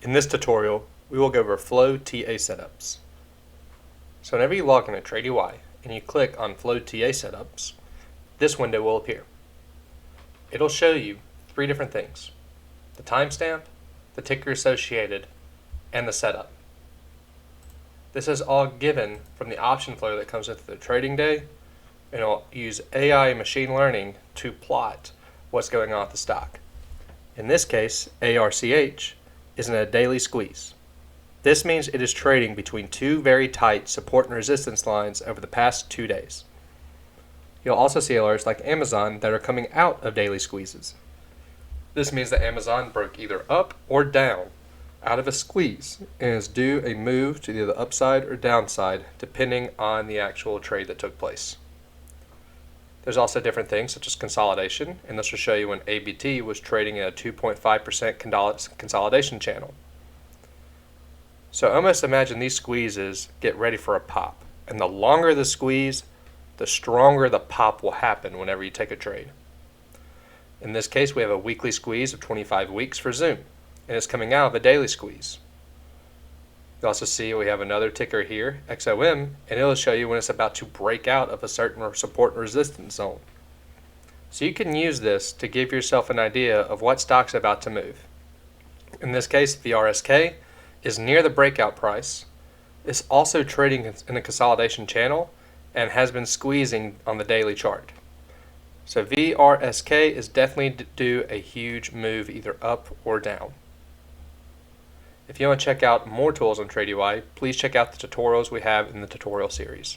In this tutorial, we will go over Flow TA setups. So whenever you log into TradeUI and you click on Flow TA setups, this window will appear. It'll show you three different things: the timestamp, the ticker associated, and the setup. This is all given from the option flow that comes with the trading day, and it'll use AI and machine learning to plot what's going on with the stock. In this case, ARCH is in a daily squeeze. This means it is trading between two very tight support and resistance lines over the past 2 days. You'll also see alerts like Amazon that are coming out of daily squeezes. This means that Amazon broke either up or down out of a squeeze and is due a move to either the upside or downside depending on the actual trade that took place. There's also different things such as consolidation, and this will show you when ABT was trading in a 2.5% consolidation channel. So almost imagine these squeezes get ready for a pop, and the longer the squeeze, the stronger the pop will happen whenever you take a trade. In this case, we have a weekly squeeze of 25 weeks for Zoom, and it's coming out of a daily squeeze. You also see we have another ticker here, XOM, and it'll show you when it's about to break out of a certain support and resistance zone. So you can use this to give yourself an idea of what stock's about to move. In this case, the RSK is near the breakout price. It's also trading in a consolidation channel and has been squeezing on the daily chart. So VRSK is definitely due a huge move either up or down. If you want to check out more tools on TradeUI, please check out the tutorials we have in the tutorial series.